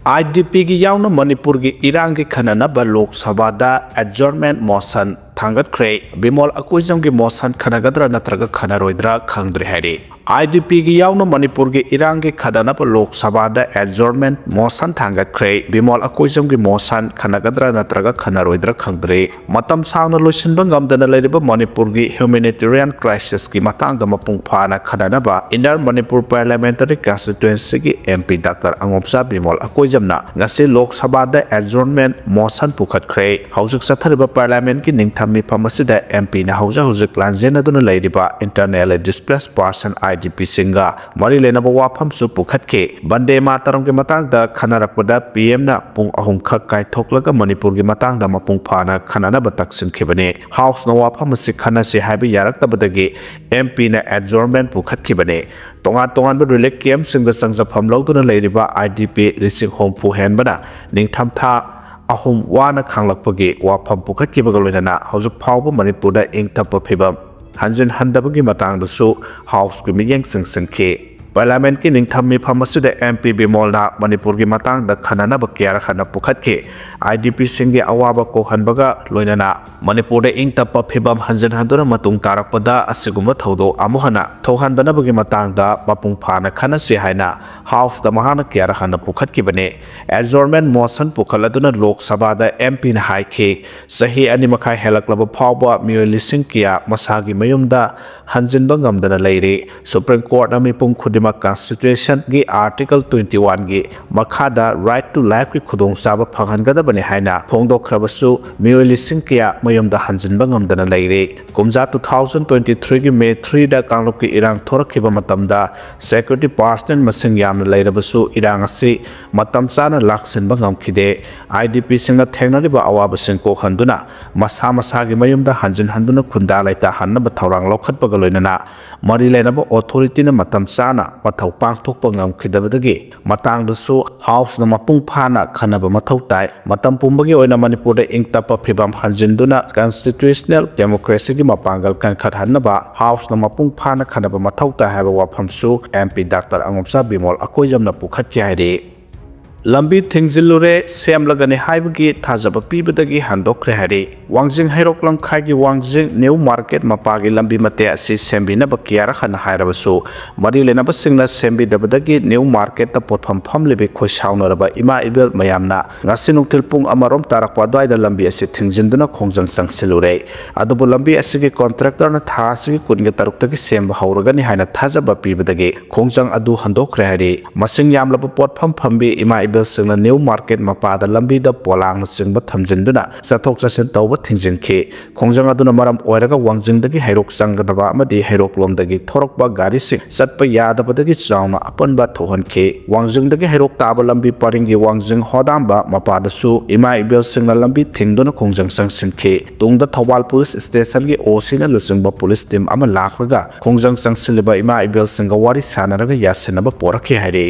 IDP की यावना मणिपुर की इरांग की खननब लोक सभा दा एडजर्नमेंट मोशन थांगतख्रे बिमोल अकोइजम की मोशन खनगद्रा नत्रगा खनरोइद्रा खंगद्रे हैरी IDP की यावना मणिपुर की इरांग की खननब लोक सभा दा एडजर्नमेंट मोशन थांगतख्रे बिमोल अकोइजम की मोशन खनगद्रा नत्रगा खनरोइद्रा खंगद्रे मतम सावना लोइसिनबा ngamdana लेरिबा मणिपुर की ह्यूमैनिटेरियन क्राइसिस की मतंगदा मपुंग फाना खननबा इनर मणिपुर पार्लियामेंटरी कंस्टिट्यूएंसी की MP डॉक्टर अंगोपसा बिमोल अकोइजमना ngasi लोक सभा दा एडजर्नमेंट मोशन पुखतख्रे हौजुक सथरिबा पार्लियामेंट की निंगथम मिफम असिदा MP ना हौजुक लांजेन अदुना लेरिबा इंटरनल डिस्प्लेस पर्सन IDP सिंगा मरी लेनबा वाफम सु पुखतखे बंदे मातरम के मतंगदा खनरकपदा PM ना पुंग अहुम खक काय थोकलगा मणिपुर की मतंगदा मपुंग फाना खननबा तक्सिनखिबने हाउस ना वाफम असि खनसे हाइबा यारक्तबदगी MP ना एडजर्नमेंट पुखतखिबने तोंगान रिलीफ कैम्प सिंग संजफम लौदुना लेरिबा IDP रिसिंग होम पुहेनबना निंगथम था अहुम वाना खांगलकपगी वाफम पुखतखिबगा लोइनना हौजुक फावबा मणिपुरदा इंगतप फिबम हंजिन हंदबगी मतंगदसु हाउस की मियेंग संखे पार्लियामेंट की निंगथम मिफम असिदा MP बिमोलना मणिपुर की मतंगदा खननब क्यार खन पुखतखे IDP सिंगे अवाबा कोहनबगा लोइनना मणिपुर इंगतप फिबम हंजिन हंदुना मतुंग तारकपदा असिगुम थौदो अमुहना थौहनदनबगी मतंगदा मपुंग फाना खनसे हाइना हाउस दा महाना क्यार खन पुखतखिबने एडजर्नमेंट मोशन पुखलदुना लोक सभा दा MP ना हाइखे सही अनि मखाय हेलकलब फावबा मियोय लिसिंग किया मसागी मयुमदा हंजिनबा ngamdana लेरे सुप्रीम कोर्ट ना मिपुंग खुदिमा कॉन्स्टिट्यूशन की आर्टिकल 21 की मखादा राइट टू लाइफ की खुदोंचाबा फंगहनगदबने हाइना फोंदोखरबसु मियोय लिसिंग किया मयुमदा हंजिनबा ngamdana लेरे कुमजा 2023 की मे 3 दा कांगलुप की इरांग थोरखिबा मतमदा सिक्योरिटी पर्सनल मसिंग यामना लेरबसु इरांग असि मतम चाना लाक्सिनबा ngamkhide IDP सिंगा थेंगनरिबा अवाबसिंग कोखनदुना मसा मसागी मयुमदा हंजिन हंदुना खुंदा लाइता हन्नबा थौरांग लौखतबगा लोइनना मरी लेनबा ऑथोरिटी ना मतम चाना मथौ पांगथोकपा ngamkhidabadagi matangdasu हाउस ना मपुंग फाना खनबा मथौ ताई मतम पुंबगी ओइना मणिपुर इंगतप फिबम हंजिनदुना कॉन्स्टिट्यूशनल डेमोक्रेसी की मपांगल कनखतहनबा हाउस ना मपुंग फाना खनबा मथौ ताई हाबा वाफमसु MP डॉक्टर अंगोपसा बिमोल अकोइजमना पुखतखि हाइरे लंबी थिंगजिलुरे सेमलगने हाइबगी थाजब पीबदगी हंदोखरे हाइरे वांगजिंग हैरोक्लम खाइगी वांगजिंग न्यू मार्केट मपागी लंबी मते असि सेमबिनब कियार खन हाइरबसु मरि लेनब सिंगना सेमबिदबदगी न्यू मार्केट ता पोथम फमलेबे खोसाउनरबा इमा इबेल मयामना ngasi nungthil pung amarom tarakpa dwaida lambi asi thingzinduna khongjang sangsilure adubu lambi asigi contractor na tha asigi kunge taruktagi semba hauragani haina thajaba pibadagi khongjang adu handokre hari masing yamlaba potpham phambi ima ibel singna new market mapada lambi da polang na singba thamjinduna chathok chasen tawba thingjinkhe khongjang aduna maram oiraga wangjingdagi hairok sangadaba amadi hairok lomdagi thorokba gari sing chatpa yadabadagi chauna apanba thohankhe wangjingdagi hairok taba lambi paringi wangjing hodamba मपादसु इमा इबेल सिंगला लंबी थिंगदुना खोंजंग संगसिनखे तुंगदा Thoubal police station की ओसीना लुसिंगबा police team अमा लाखरगा खोंजंग संगसिलबा इमा इबेल सिंगा वारी सानरगा यासिनबा पोरखे हाइरे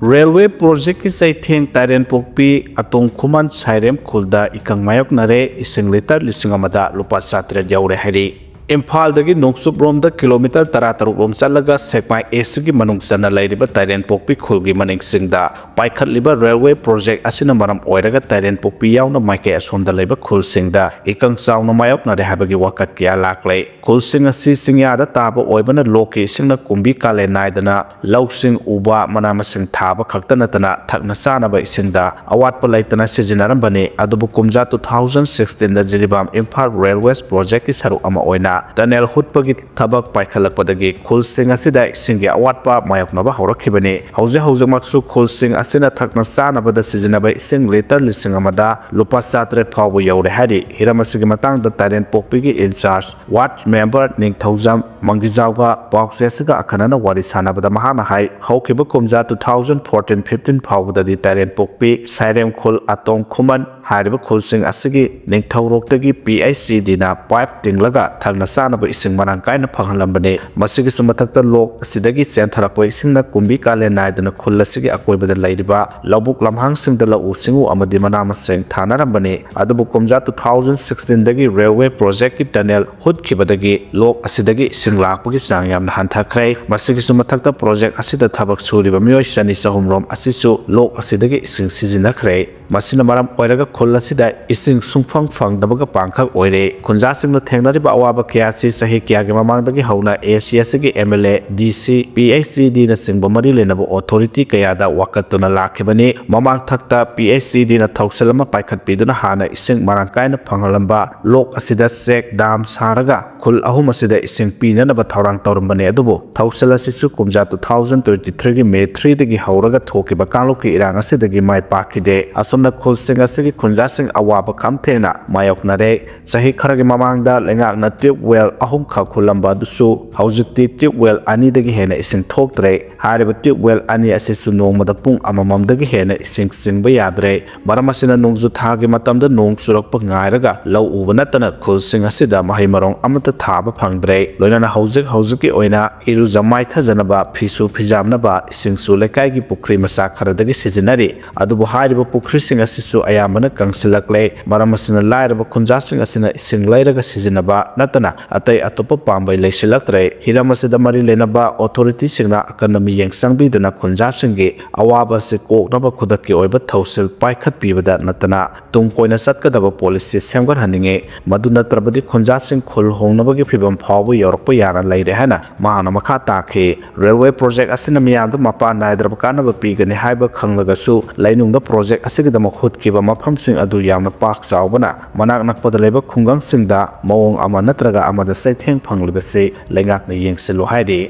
railway project की सैथेंग तारेन पोकपी अतोंग खुमान साइरेम खुलदा इकंग मायक नरे इसिंग litre लिसिंग अमदा लुपा 7 यावरे हाइरे इम्फालदगी नोंगसुप रोमदा kilometre 13 रोम चलगा Sekmai S की मनुंग चना लेरिबा तारेन पोकपी खुलगी मनिंगसिंगदा पाइखतलिबा रेलवे प्रोजेक्ट असिना मरम ओइरगा तारेन पोकपी यावना माइके असोमदा लेबा खुलसिंगदा इकंग चावना मायक नरे हाबगी वाकत किया लाखले खुलसिंग असि सिंगयादा ताबा ओइबना लोके सिंगना कुंबी काले नायदना लौसिंग उबा मनामसिंग थाबा खक्ता नतना थकना चानबा इसिंगदा अवातपा लैतना सिजिनारंबने अदुबु कुमजा 2016 दा जिरिबाम इम्फाल रेलवे प्रोजेक्ट की सरुक अमा ओइना टनल हुटपगी थबक पाइखलकपदगी खुलसिंग असिदा सिंगे अवातपा मायकनबा हौरखिबने हौजे हौजमक्सु खुलसिंग असिना थकना चानबदा सिजिनबा इसिंग लिटर लिसिंग अमदा लुपा 7 फावबो यौरे हारि हिरामसिगी मतंगदा तारेन पोकपीगी इंचार्ज वार्ड मेंबर निंगथौजम मंगिजावगा पाउसेसगा अखनना वारी सानबदा महाना हाई हौखिबा कुमजा 2014-15 फावबददी तारेन पोकपी साइरेम खुल अतोंग खुमन हारिबा खुलसिंग असिगी निंगथौरोक्तगी PICD ना पाइप तिंगलगा थगना चानब इसिंग मरांग कायना फंगहलंबने मसिगी सुमथक्ता लोक असिदगी चेंथरक्पा इसिंगना कुंबी काले नायदना खुल असिगी अकोयबदा लैरिबा लौबुक लम्हांगसिंगदा लौ सिंगु अमदि मना मसेंग थानारंबने अदुबु कुमजा 2016 दगी रेलवे प्रोजेक्ट की टनल हुदखिबदगी लोक असिदगी इसिंग लाकपगी चांग यामना हंथाखरै मसिगी सुमथक्ता प्रोजेक्ट असिदा थबक सुरिबा मियोय सनी सहुमरोम असिसु लोक असिदगी इसिंग सिजिनखरै मसिना मरम ओइरगा खुल असिदा इसिंग सुंगफंग फंगदबगा पांखक ओइरे खुंजासिंगनो थेंगनरिबा अवाबा क्यासी सही क्यागे ममांगदगी हौना एसीएसगी एमएलए डीसी पीएचडी न सिंगबा मरि लेनबो अथॉरिटी कयादा वाकतुना लाखिबने ममांग थक्ता पीएचडी न थौसलमा पाइखतपिदुना हाना इसिंग मरांग कायना फंगलंबा लोक असिदा चेक दाम सारगा खुल अहुम असिदा इसिंग पीननबा थौरांग तौरंबने अदुबो थौसल असिसु कुमजा 2023 गी मे 3 दगी हौरगा थोकिबा कांगलोकी इरांग असिदगी माय पाखिदे असमना खुलसिंग असिगी खुंजासिंग अवाबा खामथेना मायोकनारे सही खरगी ममांगदा लेंगाकना ट्यूबवेल अहुम खा खुलंबा दुसु हौजिकति ट्यूबवेल अनि दगी हेना इसिंग थोक्तरे हारिबा ट्यूबवेल अनि असिसु नोंगमदा पुंग अमममदगी हेना इसिंग सिंगबा यादरे मरमसिना नोंगजु थागी मतमदा नोंग सुरकपा ngairaga lau uba natana khulsing asida mahai marong amata thaba phangdre loinana hauzik oina iruja maitha janaba phisu phijamnaba isingsu lekai gi pukri masa kharadagi sijinari adubu hairiba pukri sing asisu ayamana kangsilakle maramasina lairaba khunjasing asina ising lairaga sijinaba natana atai atopa pambai leisilaktre hiramasida mari lenaba authority singna akanami yengsangbi dana khunjasingi awaba se koknaba khudakki oiba thausil paikhat pibada natana tungkoina satkadaba policy semgar haninge maduna trabadi khunjasing khul hongnabagi phibam phawu yorokpa yana leire hana mahana makha takhe railway project asina miyamda mapa naidrab kanaba pigani haiba khanglagasu lainungda project asigidama khutkiba maphamsing adu yamna pak chawbana manak nakpada leba khungang singda mawong ama natraga amada saitheng phanglibase lengakna yengsilu haidi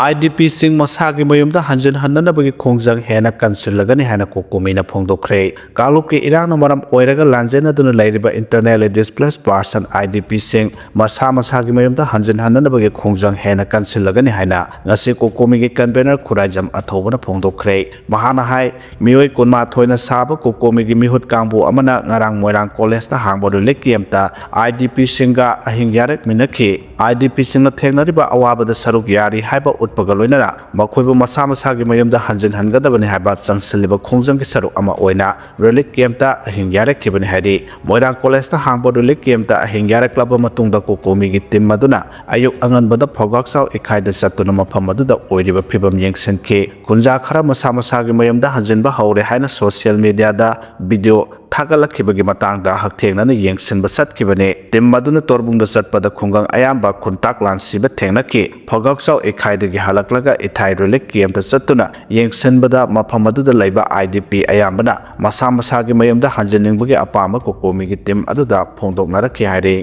IDP sing masagi mayumda hanjin hannanabagi khongjang hena kansilagani hana kokomina phongdokre kaluki irang maram oiraga lanjena duna lairiba internally displaced person IDP sing masagi mayumda hanjin hannanabagi khongjang hena kansilagani hana ngasi kokomigi convener khuraijam athobana phongdokre mahana hai Meeoi kunma thoina saba kokomigi mihut kangbu amana ngarang moirang college ta hangbodu lekiamta IDP singa ahing yarek minakhi IDP singna thengnariba awabada saruk yari haiba utpagaloinara makhoi masa masagi mayamda hanjin hangadabani haiba changsilliba khongjang ki saruk ama oina relic camta ahing yarek kibani haidi moirang college ta hangbo relic camta ahing yarek club matungda kokomi gi team maduna ayuk anganbada phogaksaw ekhaida satuna mafam aduda oiriba phibam yengsenke kunja khara masa masagi mayamda hanjinba haure haina social media da video थागलखिबगी मतंगदा हकथेंगना येंगसिनबा सतखिबने टिम मदुना तोरबुंगदा सतपदा खुंगंग अयाम्बा खुंताक लानसिबा थेंगनखि फगकसाव एखाइदगी हलकलगा इथाइरोलिक केमता सत्तुना येंगसिनबदा मफम अदुदा लैबा IDP अयाम्बना मसा मसागी मयमदा हंजनिंगबगी अपामा कोकोमीगी टिम अदुदा फोंदोकनारखि हाइरे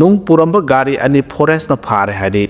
नुंग पुरंबा गाड़ी अनि फॉरेस्ट न फारे हाइरे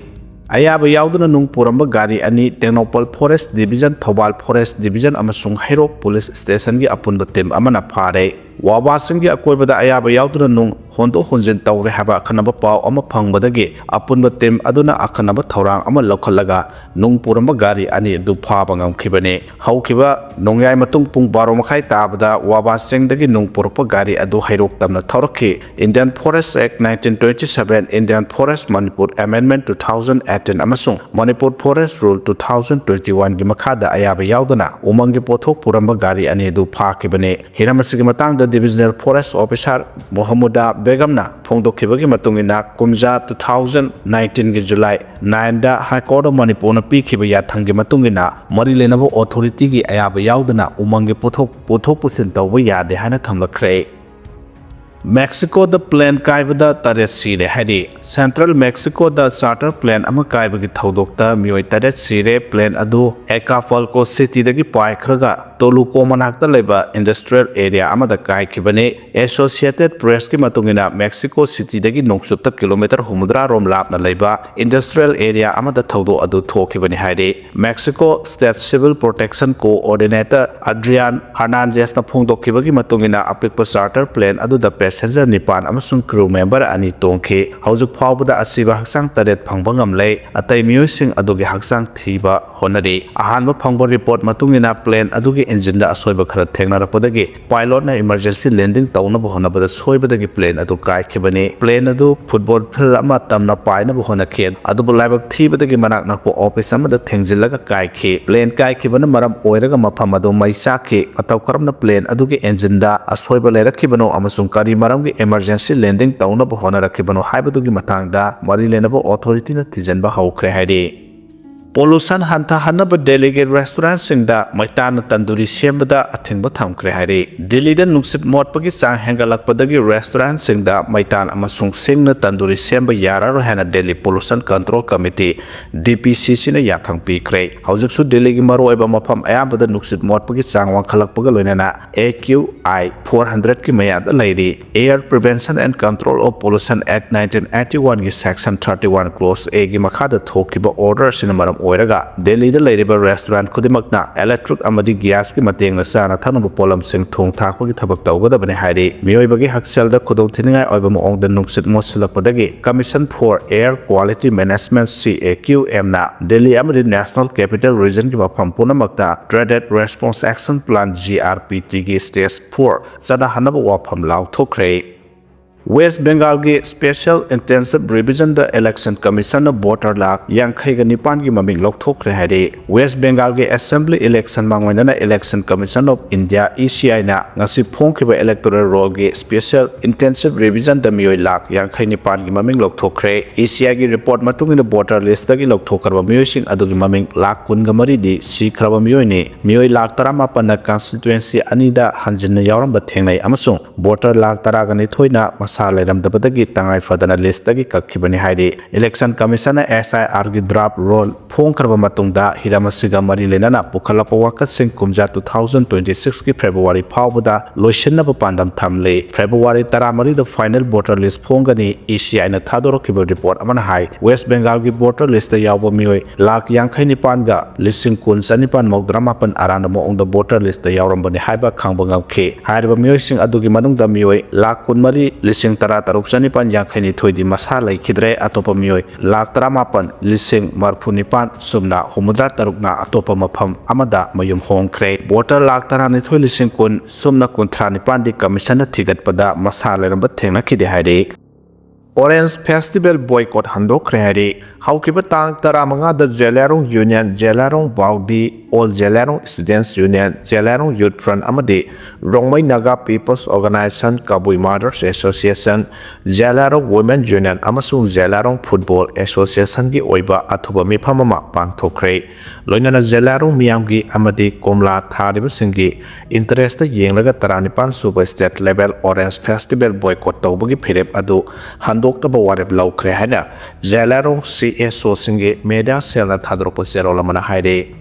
अयाबा याउदुना नुंग पुरंबा गाड़ी अनि Tengnoupal forest division Thoubal forest division अमसुंग हैरोक पुलिस स्टेशन की अपुनबा टीम अमना फारे वाबासिंग अकोयबदा अयाबा याउदुना नुंग होंदो होंजिन तौरे हाबा खनबा पाव अमा फंगबदगी अपुनबा टीम अदुना अखनबा थौरांग अमा लौखलगा नुंग पुरंबा गाड़ी अनि दु फाबा ngamkhibane haukiba nongyai matung pung 12 makhai tabada wabaसिंग दगी नुंग पुरंबा गाड़ी अदु हैरोक तमना थौरखि Indian Forest Act 1927 Indian Forest Manipur Amendment 2018 अमसुंग Manipur Forest Rule 2021 gi makhada ayaba yaudana umang gi pothok पुरंबा गाड़ी अनि दु फाखिबने हिरामसिगी matang da Divisional Forest Officer Mohammuda Begamna फोंदोखिबगी मतुंगिना कुमजा 2019 की जुलाई 9 दा high court of Manipur पीखिबा याथंगी मतुंगिना मरि लेनबो authority की अयाबा याउदना उमंगे पोथोक पुसिन तौबा यादे हाना थमलखरे Mexico the plane kaibada taret sire hadi Central Mexico the charter plane ama kaibagi thodokta Meeoi taret sire plane adu Acapulco city dagi paikhraga Toluco manakta leba industrial area amada kaikibane Associated Press ki matungina Mexico city dagi nongsupta kilometer humudra rom lapna leba industrial area amada thodo adu thokibani haide Mexico State Civil Protection Coordinator Adrian Hernandez na phongdokibagi matungina apikpa charter plane adu da passenger nipan amasung crew member ani tongkhe haujuk phawbada asiba haksang taret phangbangam lei atai Meeoi sing adugi haksang thiba honari ahanba phangba report matungina plane adugi engine da asoiba khara thengnarapodagi pilot na emergency landing tawnaba honabada soibadagi plane adu kaikhibani plane adu football field ama tamna painaba honakhen adubu laibak thibadagi manak nakpo office amada thengjillaga kaikhi plane kaikhibana maram oiraga mafam adu maisaki ataw karamna plane adugi engine da asoiba lerakhibano amasung kari maramgi emergency landing tawnaba honarakhibano haibadugi matangda mari lenaba authority na tijanba haukhre haidi pollution hanta hanaba delegate restaurant singda maitana tanduri sembada athingba thamkre hairi Delhi da nuksit motpagi chang hengalakpadagi restaurant singda maitan amasung singna tanduri semba yararo hana Delhi pollution control committee DPCC na yathang pikre haujuksu Delhi gi maroiba mafam ayambada nuksit motpagi chang wangkhalakpaga loinana AQI 400 ki mayada lairi Air Prevention and Control of Pollution Act 1981 gi section 31 clause A gi makhada thokiba order sinamaram oiraga Delhi da lairiba restaurant kudimakna electric amadi gas ki matengna sana thanaba polam sing thong thakwa gi thabak tawgadabani hairi Meeoi bagi haksel da khudong thiningai oiba moong da nungsit mosilakpadagi Commission for Air Quality Management CAQM na Delhi amadi National Capital Region ki mafam punamakta Dreaded Response Action Plan GRPT gi stage 4 sada hanaba wafam law thokre West Bengal gi Special Intensive Revision the Election Commission of Voter Lak Yankhai ga Nipan gi maming lokthokre hairi West Bengal gi Assembly Election mangwaina Election Commission of India ECI na ngasi phongkhiba electoral roll gi Special Intensive Revision the Meeoi lak Yankhai Nipan gi maming lokthokre ECI gi report matungina voter list gi lokthokarba Meeoi sing adugi maming lak kun ga mari di sikraba Meeoi ni Meeoi lak 18 na constituency anida hanjinna yawramba thengnai amasung voter lak 10 ga ni thoina Salayramdabadagi Tangai Fadana Listagi Kakibani Haidi Election Commissioner SIR gi draft roll Phongkarba matungda Hiramasiga Mari Lenana Pukhalapa Waka Sing Kumja 2026 ki February Pawbada Loishanaba Pandam Thamle February Taramari the final voter list Phongani ECI na Thadorokiba report amana hai West Bengal gi voter list da yawba Meeoi lak Yankhai Nipan ga lising kun sanipan mawdramapan arana mo ong the voter list da yawrambani haiba khangba ngamkhe haiba Meeoi sing adugi manungda Meeoi lak kun mari lising tara taruk sanipan Yankhai ni thoidi masa laikhidre atopa Meeoi lak 18 lising marphunipan sumna humudra tarukna atopa mafam amada mayum hongkre voter lak 12 lising kun sumna kunthra nipan di commission na thigatpada masa leramba thengna khide haide Orange Festival Boycott handokre hairi haukiba tang 15 da Jelarong Union Jelarong Baudi All Jelarong Students Union Jelarong Youth Front amadi Rongmai Naga People's Organization Kabui Mothers Association Jelarong Women Union amasung Jelarong Football Association gi oiba athuba mifam ama pangthokre loinana Jelarong miyamgi amadi komla thariba singi interest da yenglaga 19 super state level Orange Festival Boycott tawbagi phirep adu Doktaba warib laukre haina Jelarong CSO singe media selna thadropo serola mana haide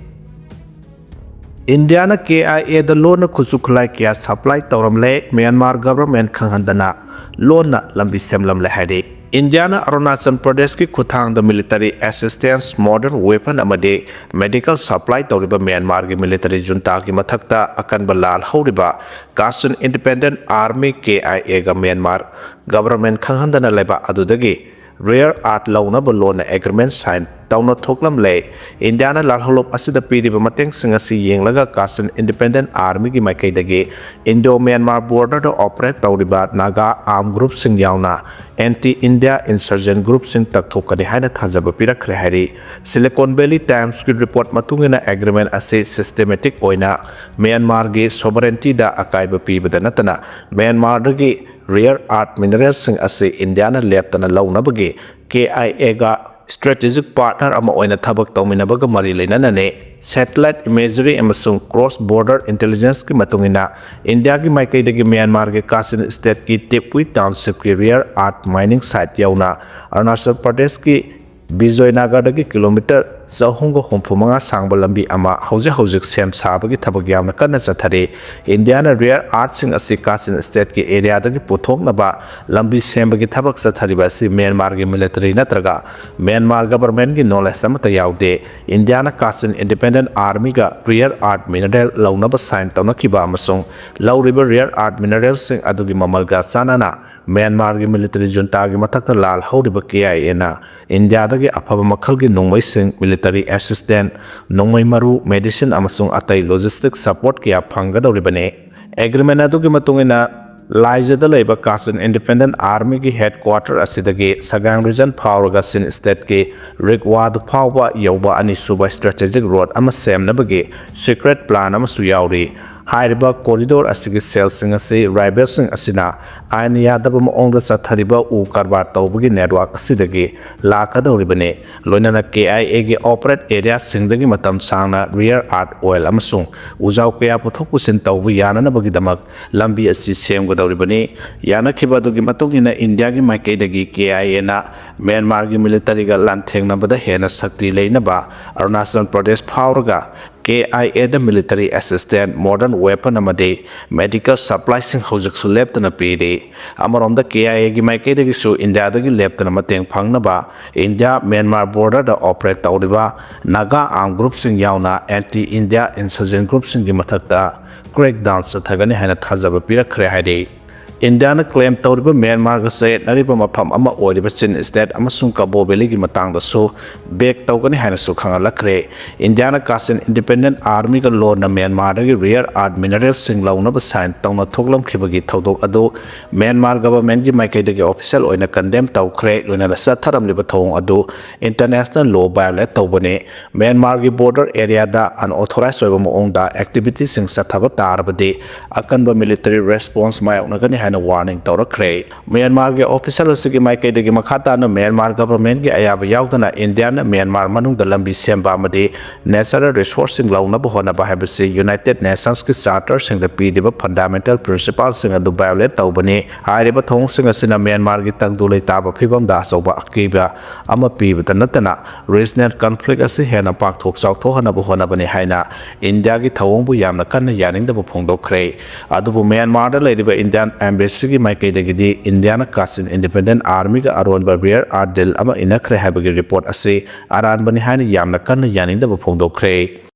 Indiana KIA the loan khutlai kya supply tawramle Myanmar government khanghandana loan lambi semlam le haide Indiana Arunachal Pradesh ki khuthang the military assistance modern weapon amade medical supply tawriba Myanmar ki military junta ki mathakta akan balal horiba Kachin Independent Army KIA ga Myanmar government khanghandana leba adudagi rare art launa balona agreement sign tawna thoklam le Indiana lalholop asida piriba mateng singasi yenglaga Kachin Independent Army gi maikaidagi Indo-Myanmar border to operate tawriba Naga armed group sing yauna anti-India insurgent group sing takthokani haina thajaba pirakhre hairi Silicon Valley Times ki report matungina agreement ase systematic oina Myanmar gi sovereignty da akaiba pibada natana Myanmar gi rare art minerals sing ase Indiana leptana launabagi KIA ga strategic partner ama oina thabak tawminabaga mari leinanane satellite imagery amasung cross border intelligence ki matungina India gi maikaidagi Myanmar gi Kachin state ki Tepui township ki rare art mining site yauna Arunachal Pradesh ki Bijoynagar dagi kilometer Sahungo Homfumanga Sangba lambi ama hauzik sem sabagi thabak yamna kanna chathare Indiana rare art sing asi Kachin state ki area dagi puthoknaba lambi sembagi thabak chathariba si Myanmar gi military natraga Myanmar government gi knowledge amata yaude Indiana Kachin Independent Army ga rare art mineral launaba sign tawnakiba amasung lauriba rare art minerals sing adugi mamalga sanana Myanmar gi military junta gi mathakta lal horiba KIA na India dagi afaba makhal gi nongmai sing military military assistance nongmai maru medicine amasung atai logistic support kya phanggadoribane agreement adugi matungina Laijada Labour Kasan Independent Army ki headquarter asidagi Sagang region Powerga Sin State ki Rigwad Power Yoba Ani Suba Strategic Road ama semnabagi secret plan ama suyauri Hairiba corridor asigi cells sing asi rival sing asina aini yadaba maongda sathariba u karbar tawbagi network asidagi lakadoribane loinana KIA gi operate area singdagi matam sangna rear art oil amasung ujaw kaya puthok pusin tawbu yanana bagi damak lambi asi semgodoribane yana khibadugi matungina India gi maikaidagi KIA na Myanmar gi military ga lanthengna bada hena sakti leinaba Arunachal Pradesh power ga KIA the military assistant modern weapon amade medical supplies sing hojak su leptana pide amarom the KIA gi maike de su India da gi leptana mateng phangnaba India Myanmar border da operate tawdiba Naga armed group sing yauna anti India insurgent group sing gi mathakta crackdown sathagani hana thajaba pirakhre haide India na claim tawdiba Myanmar ga se nariba mafam ama oidiba Chin state amasung Kabo Valley gi matang da so back tawgani hana su khanga lakre India na Kasin independent army ga law na Myanmar da gi rare earth minerals sing launa ba sign tawna thoklam khibagi thodok ado Myanmar government gi maikai da gi official oina condemn tawkhre loina la satharam liba thong ado international law violate tawbane Myanmar gi border area da unauthorized oiba moong da activities sing sathaba tarbade akanba military response mayakna gani warning tawrakre Myanmar ge official asigi maikai degi makhata na Myanmar government ge ayaba yaudana India na Myanmar manung da lambi semba amade natural resource sing launa ba hona ba habisi United Nations ki charter sing da pidiba fundamental principles sing adu violate tawbani hairiba thong sing asina Myanmar gi tangdulai taba phibam da soba akiba ama piba tanatana regional conflict asi hena pak thok chak thohana ba hona bani haina India gi thawong bu yamna kan yaning da phongdokre adubu Myanmar da leidiba Indian Embassy maikaidagidi Indiana Kasin Independent Army ga aron barrier ardil ama inakhre habagi report ase aran bani hani yamna kan yaning da phongdokre